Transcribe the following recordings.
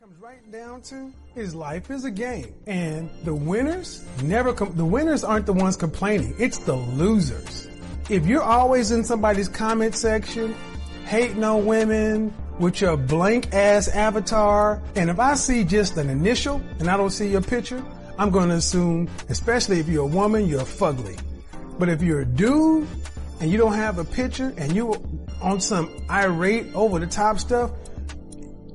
Comes right down to is life is a game, and the winners the winners aren't the ones complaining, it's the losers. If you're always in somebody's comment section hating on women with your blank ass avatar, and if I see just an initial and I don't see your picture, I'm going to assume, especially if you're a woman, you're fugly. But if you're a dude and you don't have a picture and you on some irate over the top stuff,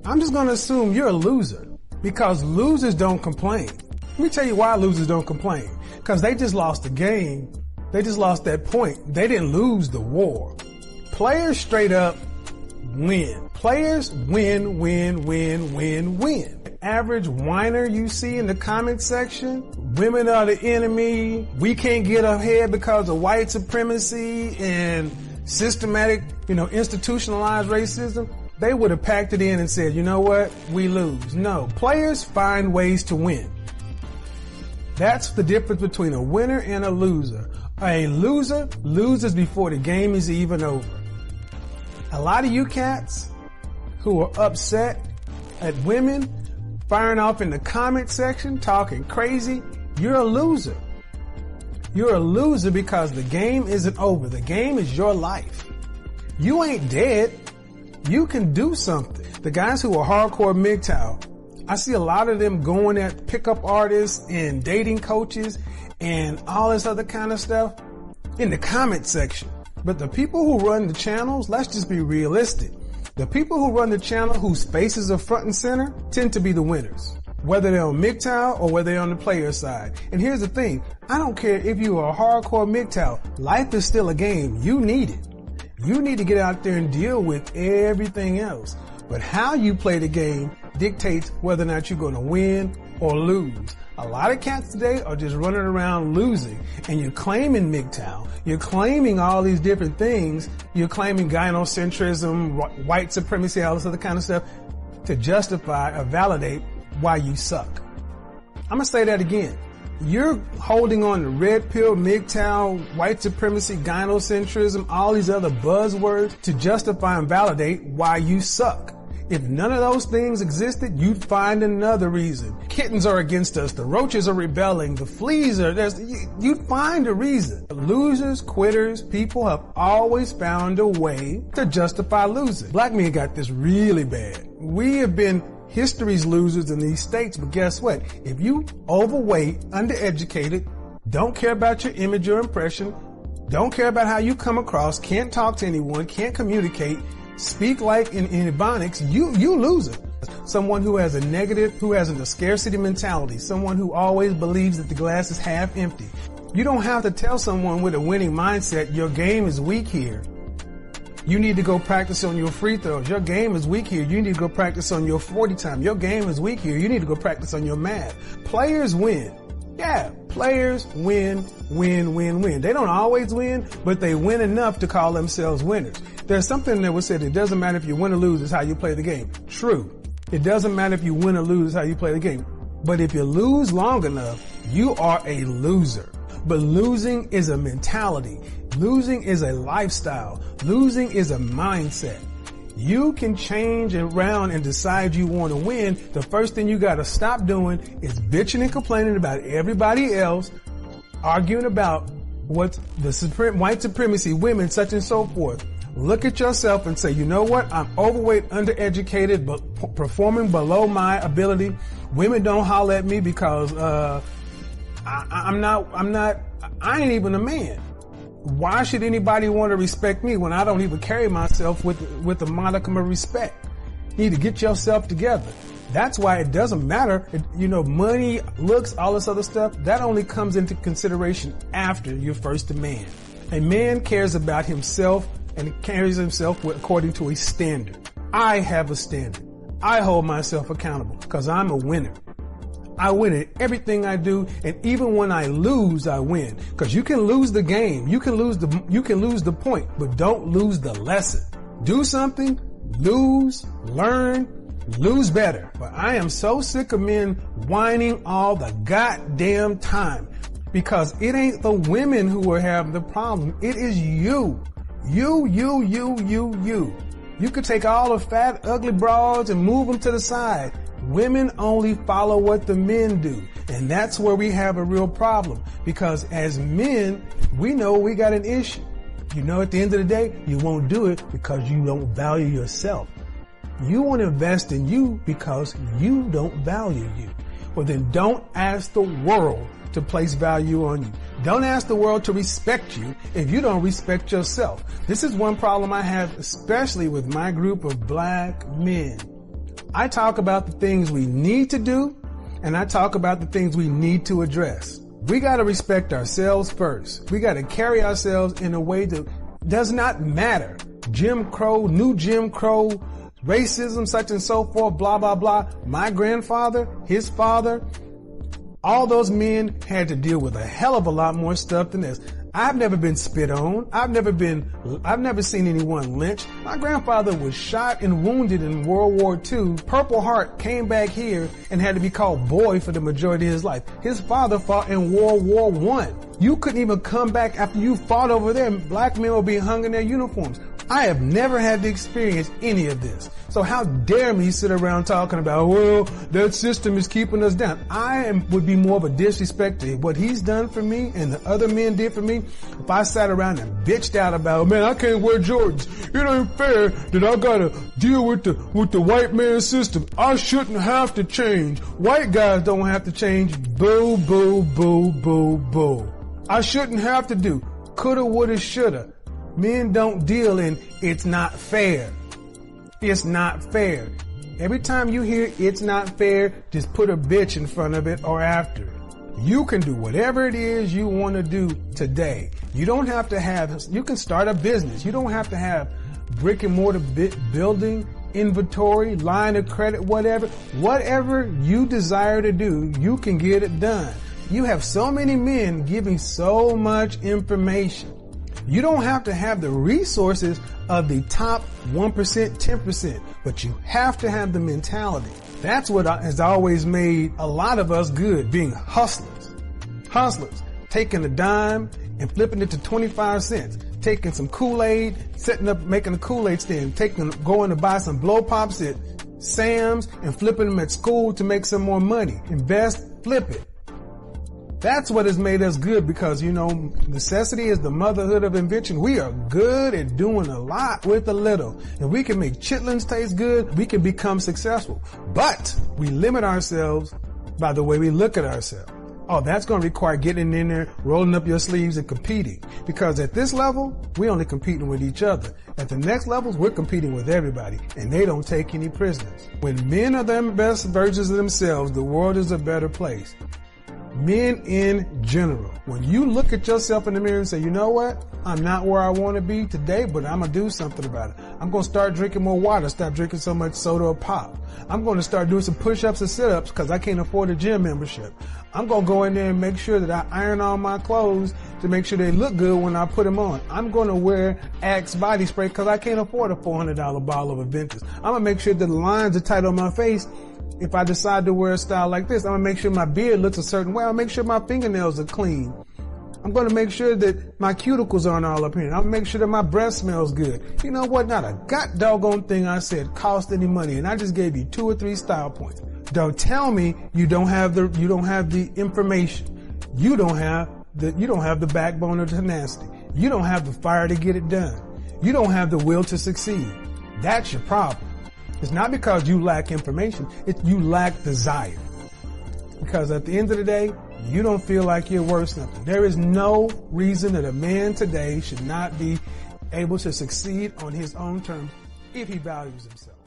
I'm just going to assume you're a loser, because losers don't complain. Let me tell you why losers don't complain. Because they just lost the game. They just lost that point. They didn't lose the war. Players straight up win. Players win. Average whiner you see in the comment section, women are the enemy, we can't get ahead because of white supremacy and systematic, institutionalized racism. They would have packed it in and said, you know what, we lose. No, players find ways to win. That's the difference between a winner and a loser. A loser loses before the game is even over. A lot of you cats who are upset at women firing off in the comment section, talking crazy, you're a loser. You're a loser because the game isn't over. The game is your life. You ain't dead. You can do something. The guys who are hardcore MGTOW, I see a lot of them going at pickup artists and dating coaches and all this other kind of stuff in the comment section. But the people who run the channels, let's just be realistic. The people who run the channel whose faces are front and center tend to be the winners, whether they're on MGTOW or whether they're on the player side. And here's the thing. I don't care if you are a hardcore MGTOW. Life is still a game. You need it. You need to get out there and deal with everything else. But how you play the game dictates whether or not you're going to win or lose. A lot of cats today are just running around losing, and you're claiming MGTOW. You're claiming all these different things. You're claiming gynocentrism, white supremacy, all this other kind of stuff to justify or validate why you suck. I'm going to say that again. You're holding on to red pill, MGTOW, white supremacy, gynocentrism, all these other buzzwords to justify and validate why you suck. If none of those things existed, you'd find another reason. Kittens are against us. The roaches are rebelling. The fleas are you'd find a reason. Losers, quitters, people have always found a way to justify losing. Black men got this really bad. We have been history's losers in these states, but guess what? If you overweight, undereducated, don't care about your image or impression, don't care about how you come across, can't talk to anyone, can't communicate, speak like in ebonics, you loser. Someone who has a scarcity mentality, someone who always believes that the glass is half empty. You don't have to tell someone with a winning mindset, your game is weak here. You need to go practice on your free throws. Your game is weak here. You need to go practice on your 40 time. Your game is weak here. You need to go practice on your math. Players win. Yeah, players win. They don't always win, but they win enough to call themselves winners. There's something that was said, it doesn't matter if you win or lose, it's how you play the game. True. It doesn't matter if you win or lose, it's how you play the game. But if you lose long enough, you are a loser. But losing is a mentality. Losing is a lifestyle. Losing is a mindset. You can change around and decide you want to win. The first thing you got to stop doing is bitching and complaining about everybody else, arguing about what's the white supremacy, women, such and so forth. Look at yourself and say, you know what? I'm overweight, undereducated, but performing below my ability. Women don't holler at me because I ain't even a man. Why should anybody want to respect me when I don't even carry myself with a modicum of respect? You need to get yourself together. That's why it doesn't matter. Money, looks, all this other stuff, that only comes into consideration after you're first a man. A man cares about himself and carries himself according to a standard. I have a standard. I hold myself accountable because I'm a winner. I win at everything I do, and even when I lose, I win. Because you can lose the game, you can lose the point, but don't lose the lesson. Do something, lose, learn, lose better. But I am so sick of men whining all the goddamn time, because it ain't the women who are having the problem. It is you. You. You could take all the fat, ugly broads and move them to the side. Women only follow what the men do. And that's where we have a real problem, because as men, we know we got an issue. You know, at the end of the day, you won't do it because you don't value yourself. You won't invest in you because you don't value you. Well, then don't ask the world to place value on you. Don't ask the world to respect you if you don't respect yourself. This is one problem I have, especially with my group of black men. I talk about the things we need to do, and I talk about the things we need to address. We got to respect ourselves first. We got to carry ourselves in a way that does not matter. Jim Crow, new Jim Crow, racism, such and so forth, blah, blah, blah. My grandfather, his father, all those men had to deal with a hell of a lot more stuff than this. I've never been spit on. I've never seen anyone lynched. My grandfather was shot and wounded in World War II. Purple Heart, came back here and had to be called boy for the majority of his life. His father fought in World War I. You couldn't even come back after you fought over there. Black men would be hung in their uniforms. I have never had to experience any of this. So how dare me sit around talking about, well, that system is keeping us down. Would be more of a disrespect to what he's done for me and the other men did for me if I sat around and bitched out about, man, I can't wear Jordans. It ain't fair that I gotta deal with the white man system. I shouldn't have to change. White guys don't have to change. Boo, boo, boo, boo, boo. I shouldn't have to do. Coulda, woulda, shoulda. Men don't deal in it's not fair. It's not fair. Every time you hear it's not fair, just put a bitch in front of it or after it. You can do whatever it is you want to do today. You don't have to you can start a business. You don't have to have brick and mortar building, inventory, line of credit, whatever. Whatever you desire to do, you can get it done. You have so many men giving so much information. You don't have to have the resources of the top 1%, 10%, but you have to have the mentality. That's what has always made a lot of us good, being hustlers. Hustlers, taking a dime and flipping it to 25 cents, taking some Kool-Aid, setting up, making a Kool-Aid stand, going to buy some blow pops at Sam's and flipping them at school to make some more money. Invest, flip it. That's what has made us good, because, you know, necessity is the motherhood of invention. We are good at doing a lot with a little. If we can make chitlins taste good, we can become successful. But we limit ourselves by the way we look at ourselves. Oh, that's going to require getting in there, rolling up your sleeves and competing. Because at this level, we're only competing with each other. At the next levels, we're competing with everybody, and they don't take any prisoners. When men are the best versions of themselves, the world is a better place. Men in general, when you look at yourself in the mirror and say, you know what? I'm not where I want to be today, but I'm going to do something about it. I'm going to start drinking more water, stop drinking so much soda or pop. I'm going to start doing some push-ups and sit-ups because I can't afford a gym membership. I'm going to go in there and make sure that I iron all my clothes to make sure they look good when I put them on. I'm going to wear Axe body spray because I can't afford a $400 bottle of Aventus. I'm going to make sure that the lines are tight on my face. If I decide to wear a style like this, I'm going to make sure my beard looks a certain way. I'll make sure my fingernails are clean. I'm going to make sure that my cuticles aren't all up here. I'll make sure that my breath smells good. You know what? Not a god doggone thing I said cost any money, and I just gave you 2 or 3 style points. Don't tell me you don't have the information. You don't have the backbone or tenacity. You don't have the fire to get it done. You don't have the will to succeed. That's your problem. It's not because you lack information, you lack desire. Because at the end of the day, you don't feel like you're worth something. There is no reason that a man today should not be able to succeed on his own terms if he values himself.